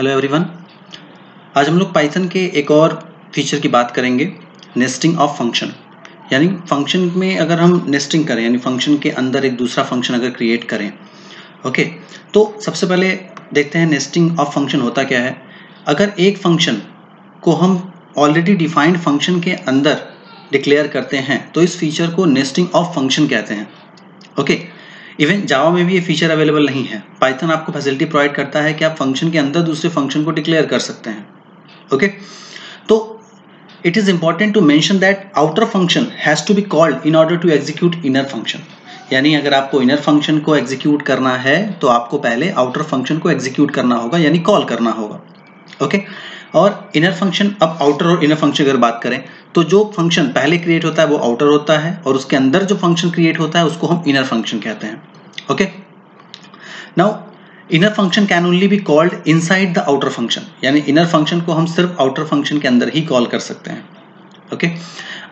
Hello everyone. आज हम लोग पाइथन के एक और फीचर की बात करेंगे, नेस्टिंग ऑफ फंक्शन। यानी फंक्शन में अगर हम नेस्टिंग करें, यानी फंक्शन के अंदर एक दूसरा फंक्शन अगर क्रिएट करें। ओके, तो सबसे पहले देखते हैं नेस्टिंग ऑफ फंक्शन होता क्या है। अगर एक फंक्शन को हम ऑलरेडी डिफाइंड फंक्शन के अंदर डिक्लेयर करते हैं तो इस फीचर को नेस्टिंग ऑफ फंक्शन कहते हैं। ओके, इवन जावा में भी ये फीचर अवेलेबल नहीं है। पाइथन आपको फैसिलिटी प्रोवाइड करता है कि आप फंक्शन के अंदर दूसरे फंक्शन को डिक्लेयर कर सकते हैं। ओके, तो it is important to mention that outer function has to be called in order to execute inner function. यानी अगर आपको इनर फंक्शन को एग्जीक्यूट करना है तो आपको पहले आउटर फंक्शन को एग्जीक्यूट करना होगा, यानी कॉल करना होगा। ओके, और इनर फंक्शन, अब आउटर और इनर फंक्शन अगर बात करें तो जो फंक्शन पहले क्रिएट होता है वो आउटर होता है और उसके अंदर जो फंक्शन क्रिएट होता है उसको हम इनर फंक्शन कहते हैं। Okay, now inner function can only be called inside the outer function, यानी इनर फंक्शन को हम सिर्फ आउटर फंक्शन के अंदर ही कॉल कर सकते हैं। ओके,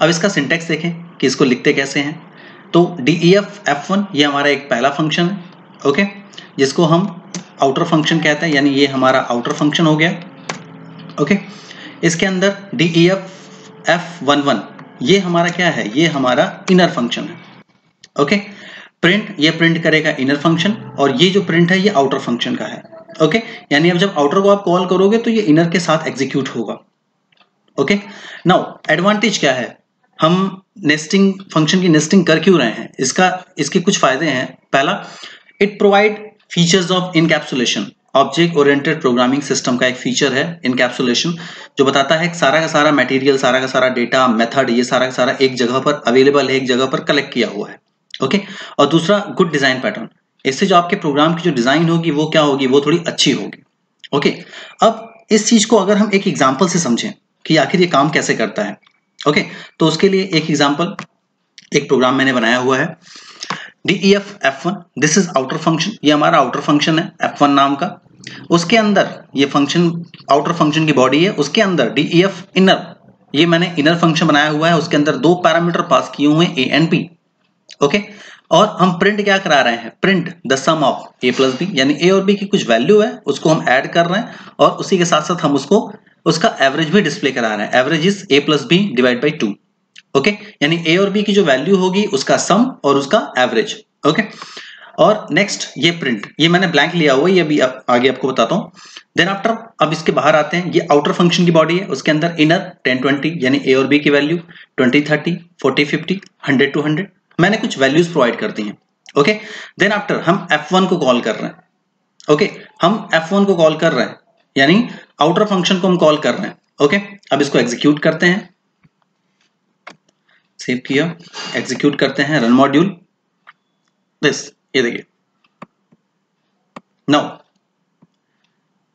अब इसका सिंटैक्स देखें कि इसको लिखते कैसे हैं। तो def f1 ये हमारा एक पहला फंक्शन है, ओके, जिसको हम आउटर फंक्शन कहते हैं, यानी ये हमारा आउटर फंक्शन हो गया। ओके, इसके अंदर def f11 ये हमारा क्या है, ये हमारा इनर फंक्शन है। ओके, प्रिंट ये प्रिंट करेगा इनर फंक्शन और ये जो प्रिंट है ये आउटर फंक्शन का है। ओके, यानी अब जब आउटर को आप कॉल करोगे तो ये इनर के साथ एग्जीक्यूट होगा। ओके, नाउ एडवांटेज क्या है, हम नेस्टिंग फंक्शन की नेस्टिंग कर क्यों रहे हैं, इसके कुछ फायदे हैं। पहला, it provide features of encapsulation. Object oriented programming system का एक फीचर है इनकैप्सुलेशन, जो बताता है कि सारा का सारा मटेरियल, सारा का सारा डेटा, मेथड, ये सारा का सारा एक जगह पर अवेलेबल है, एक जगह पर कलेक्ट किया हुआ है। ओके, और दूसरा गुड डिजाइन पैटर्न, इससे जो आपके प्रोग्राम की जो डिजाइन होगी वो क्या होगी, वो थोड़ी अच्छी होगी। ओके, अब इस चीज को अगर हम एक एग्जांपल से समझें कि आखिर ये काम कैसे करता है। ओके, तो उसके लिए एक एग्जांपल, एक प्रोग्राम मैंने बनाया हुआ है def f1, this is outer function, ये हमारा आउटर फंक्शन है f1 नाम का। उसके अंदर ये फंक्शन आउटर फंक्शन की बॉडी है, उसके अंदर def inner, ये मैंने इनर फंक्शन बनाया हुआ है, उसके अंदर दो पैरामीटर पास किए हुए हैं a एंड b। ओके, और हम प्रिंट क्या करा रहे हैं, print the sum of a plus B, यानी a और b की कुछ वैल्यू है उसको हम ऐड कर रहे हैं और उसी के साथ साथ हम उसको उसका एवरेज भी डिस्प्ले करा रहे हैं। Average is a plus B divide by 2। Okay, यानी a और b की जो वैल्यू होगी उसका सम और उसका एवरेज। ओके, और नेक्स्ट ये प्रिंट, ये मैंने ब्लैंक लिया हुआ है, ये अभी आगे आपको बताता हूँ। देन आफ्टर, अब इसके बाहर आते हैं, ये आउटर फंक्शन की बॉडी है, उसके अंदर इनर 10-20 यानी a और b की वैल्यू 20-30 40-50 100-200 मैंने कुछ वैल्यूज प्रोवाइड कर दी हैं। ओके, देन आफ्टर हम f1 को कॉल कर रहे हैं। ओके, हम f1 को कॉल कर रहे हैं, यानी आउटर फंक्शन को हम कॉल कर रहे हैं। ओके, अब इसको एग्जीक्यूट करते हैं, सेव किया, एग्जीक्यूट करते हैं, रन मॉड्यूल, दिस, ये देखिए। नाउ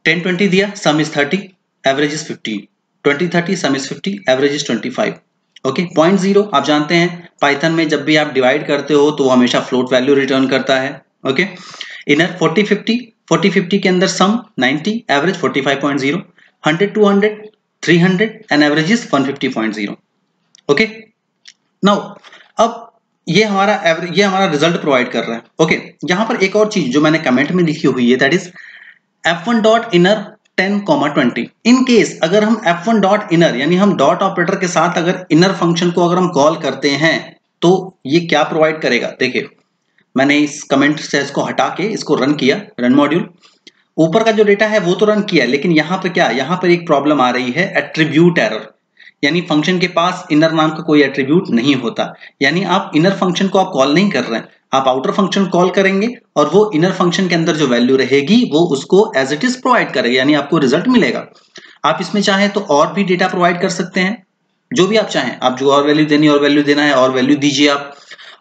10-20 दिया, सम is 30, average is 15, 20-30 some is 50, average is 25। Okay, 0.0 आप जानते हैं पाइथन में जब भी आप डिवाइड करते हो तो वो हमेशा फ्लोट वैल्यू रिटर्न करता है। ओके, इनर 40-50 के अंदर सम 90, average 45.0, 100-200 300 and average is 150.0। Okay, now अब ये हमारा रिजल्ट प्रोवाइड कर रहा है। ओके, यहां पर एक और चीज जो मैंने कमेंट में लिखी हुई है, that is f1 dot inner 10,20। In case अगर हम f1 डॉट इनर, यानी हम डॉट ऑपरेटर के साथ अगर इनर फंक्शन को अगर हम कॉल करते हैं तो ये क्या प्रोवाइड करेगा। देखिए, मैंने इस कमेंट से इसको हटा के इसको रन किया, रन मॉड्यूल, ऊपर का जो डेटा है वो तो रन किया, लेकिन यहाँ पर क्या, यहाँ पर एक प्रॉब्लम आ रही है, एट्रीब्यूट एरर, यानी फंक्शन के पास इनर नाम का कोई एट्रीब्यूट नहीं होता। यानी आप इनर फंक्शन को आप कॉल नहीं कर रहे हैं, आप आउटर फंक्शन कॉल करेंगे और वो इनर फंक्शन के अंदर जो वैल्यू रहेगी वो उसको एज इट इज प्रोवाइड करेगा, यानी आपको रिजल्ट मिलेगा। आप इसमें चाहें तो और भी डेटा प्रोवाइड कर सकते हैं, जो भी आप चाहें, आप जो और वैल्यू देनी और वैल्यू देना है और वैल्यू दीजिए आप।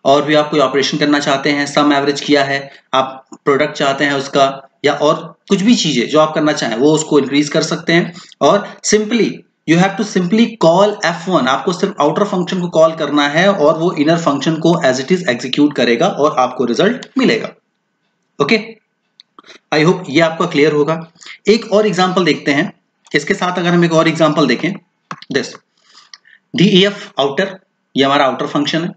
और भी आप कोई ऑपरेशन करना चाहते हैं, सम एवरेज किया है, आप प्रोडक्ट चाहते हैं उसका, या और कुछ भी चीजें जो आप करना चाहें वो उसको इंक्रीज कर सकते हैं। और simply you have to simply call f1, आपको सिर्फ आउटर फंक्शन को कॉल करना है और वो इनर फंक्शन को एज इट इज एग्जीक्यूट करेगा और आपको रिजल्ट मिलेगा। ओके, आई होप ये आपका क्लियर होगा। एक और एग्जांपल देखते हैं, इसके साथ अगर हम एक और एग्जांपल देखें, दिस def आउटर, ये हमारा आउटर फंक्शन है,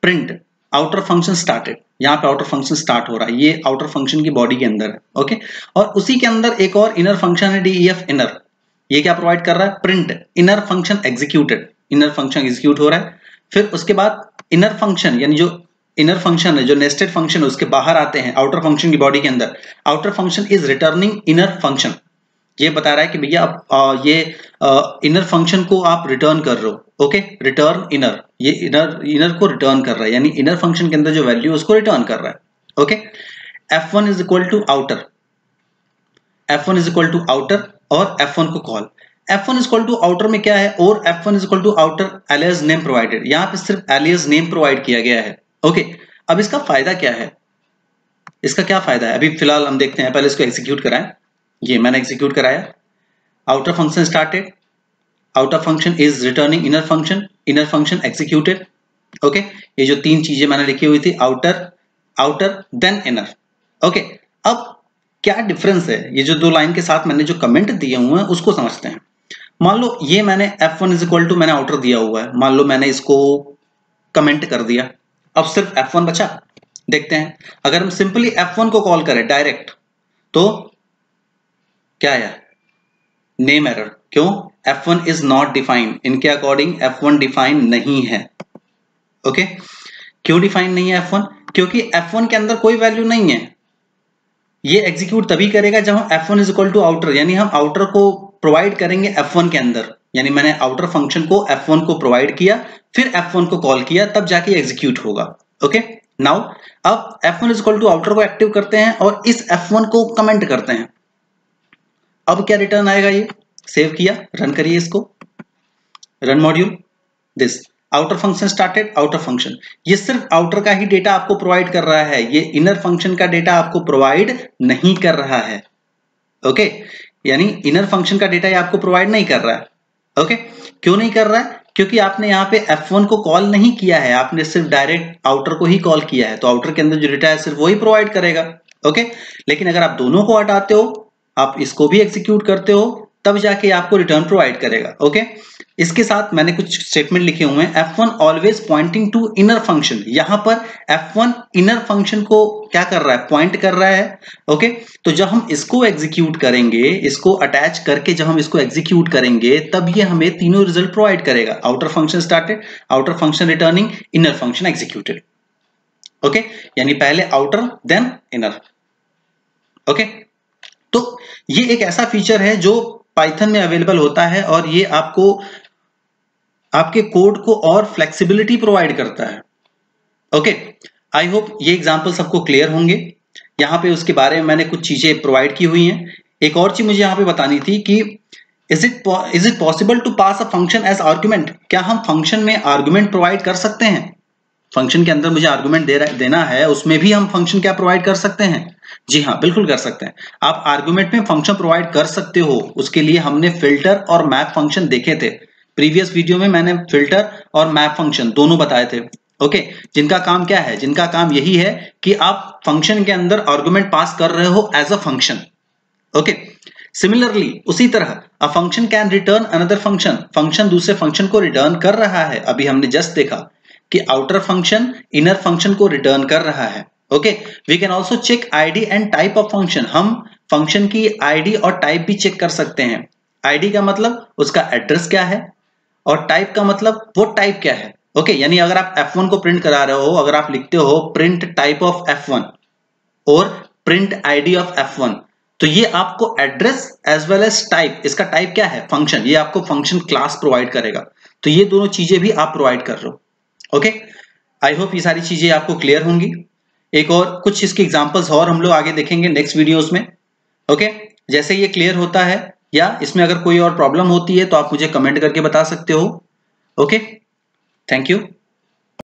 प्रिंट आउटर फंक्शन स्टार्टेड, यहाँ पे आउटर फंक्शन स्टार्ट हो रहा है, ये आउटर फंक्शन की बॉडी के अंदर है। ओके, और उसी के अंदर एक और इनर फंक्शन है DEF इनर। ये क्या प्रोवाइड कर रहा है? Print inner function executed, inner function execute हो रहा है। फिर उसके बाद इनर फंक्शन यानी जो इनर फंक्शन है, जो नेस्टेड फंक्शन है, उसके बाहर आते हैं आउटर फंक्शन की बॉडी के अंदर। Outer function is returning inner function, ये बता रहा है कि भैया आप ये इनर फंक्शन को आप रिटर्न कर रहे हो। ओके, रिटर्न इनर, ये इनर को रिटर्न कर रहा है, यानी इनर फंक्शन के अंदर जो वैल्यू है उसको रिटर्न कर रहा है। Okay, F1 is equal to outer, F1 is equal to outer और F1 को call. F1 is equal to outer में क्या है? और F1 is equal to outer alias name provided, यहाँ पे सिर्फ एलियास नेम प्रोवाइड किया गया है। ओके, अब इसका फायदा क्या है? इसका क्या फायदा है अभी फिलहाल हम देखते हैं, पहले इसको एग्जीक्यूट कराएं। ये मैंने एग्जीक्यूट कराया, outer function started, outer function is returning inner function executed. Okay, ये जो तीन चीजें मैंने लिखी हुई थी, आउटर देन इनर। ओके, अब क्या डिफरेंस है? ये जो दो लाइन के साथ मैंने जो कमेंट दिए हुए हैं उसको समझते हैं। मान लो ये मैंने F1 इज इक्वल टू मैंने आउटर दिया हुआ है, मान लो मैंने इसको कमेंट कर दिया, अब सिर्फ F1 बचा। देखते हैं, अगर हम सिंपली F1 को कॉल करें डायरेक्ट तो क्या आया? Name error. क्यों? F1 इज नॉट डिफाइंड, इनके अकॉर्डिंग F1 डिफाइन नहीं है। ओके, क्यों डिफाइन नहीं है F1? क्योंकि F1 के अंदर कोई वैल्यू नहीं है। ये एग्जीक्यूट तभी करेगा जब हम F1 is equal to outer, यानी हम आउटर को प्रोवाइड करेंगे F1 के अंदर, यानी मैंने आउटर फंक्शन को F1 को प्रोवाइड किया, फिर F1 को कॉल किया, तब जाके एग्जीक्यूट होगा। ओके, नाउ अब F1 is equal to outer को एक्टिव करते हैं और इस F1 को कमेंट करते हैं। अब क्या रिटर्न आएगा? ये सेव किया, रन करिए इसको, run module this outer function started, outer function, ये सिर्फ आउटर का ही डेटा आपको प्रोवाइड कर रहा है, ये इनर फंक्शन का डेटा आपको प्रोवाइड नहीं कर रहा है। ओके, यानी इनर फंक्शन का डेटा ये आपको प्रोवाइड नहीं कर रहा है। ओके, क्यों नहीं कर रहा है? क्योंकि आपने यहाँ पे F1 को कॉल नहीं किया है, आपने सिर्फ डायरेक्ट आउटर को ही कॉल किया है, तो आउटर के अंदर जो डेटा है सिर्फ वही प्रोवाइड करेगा। ओके, लेकिन अगर आप दोनों को हटाते हो, आप इसको भी एग्जीक्यूट करते हो, तब जाके आपको रिटर्न प्रोवाइड करेगा। ओके, इसके साथ मैंने कुछ स्टेटमेंट लिखे हुए हैं। F1 always pointing to inner function, यहां पर F1 इनर फंक्शन को क्या कर रहा है? पॉइंट कर रहा है। ओके, तो जब हम इसको एग्जीक्यूट करेंगे, इसको अटैच करके जब हम इसको एग्जीक्यूट करेंगे, तब ये हमें तीनों रिजल्ट प्रोवाइड करेगा, outer function started, outer function returning, inner function executed. Okay, यानी पहले आउटर देन इनर। ओके, तो ये एक ऐसा फीचर है जो पाइथन में अवेलेबल होता है और ये आपको आपके कोड को और फ्लेक्सिबिलिटी प्रोवाइड करता है। ओके, आई होप ये एग्जांपल सबको क्लियर होंगे। यहाँ पे उसके बारे में मैंने कुछ चीजें प्रोवाइड की हुई हैं। एक और चीज मुझे यहाँ पे बतानी थी कि is it possible to pass a function as argument? क्या हम फंक्शन में आर्गुमेंट प्रोवाइड कर सकते हैं? फंक्शन के अंदर मुझे आर्गुमेंट देना है, उसमें भी हम फंक्शन क्या प्रोवाइड कर सकते हैं? जी हाँ, बिल्कुल कर सकते हैं। आप आर्गुमेंट में फंक्शन प्रोवाइड कर सकते हो, उसके लिए हमने फिल्टर और मैप फंक्शन देखे थे। प्रीवियस वीडियो में मैंने फिल्टर और मैप फंक्शन दोनों बताए थे। ओके, जिनका काम क्या है? जिनका काम यही है कि आप फंक्शन के अंदर आर्गुमेंट पास कर रहे हो as a function. Okay, similarly उसी तरह a function can return another function, function दूसरे फंक्शन को रिटर्न कर रहा है। अभी हमने जस्ट देखा कि आउटर फंक्शन इनर फंक्शन को रिटर्न कर रहा है। Okay, we can also check ID and type of function, हम फंक्शन की आईडी और टाइप भी चेक कर सकते हैं। आईडी का मतलब उसका एड्रेस क्या है और टाइप का मतलब वो टाइप क्या है। ओके, यानी अगर आप F1 को प्रिंट करा रहे हो, अगर आप लिखते हो प्रिंट टाइप ऑफ F1 और प्रिंट आईडी ऑफ F1, तो ये आपको address as well as type, इसका टाइप क्या है? फंक्शन, ये आपको फंक्शन क्लास प्रोवाइड करेगा। तो ये दोनों चीजें भी आप प्रोवाइड कर रहे हो। ओके, आई होप ये सारी चीजें आपको क्लियर होंगी। एक और कुछ इसके एग्जांपल्स और हम लोग आगे देखेंगे नेक्स्ट वीडियोस में। ओके, जैसे ये क्लियर होता है या इसमें अगर कोई और प्रॉब्लम होती है तो आप मुझे कमेंट करके बता सकते हो। Okay, thank you.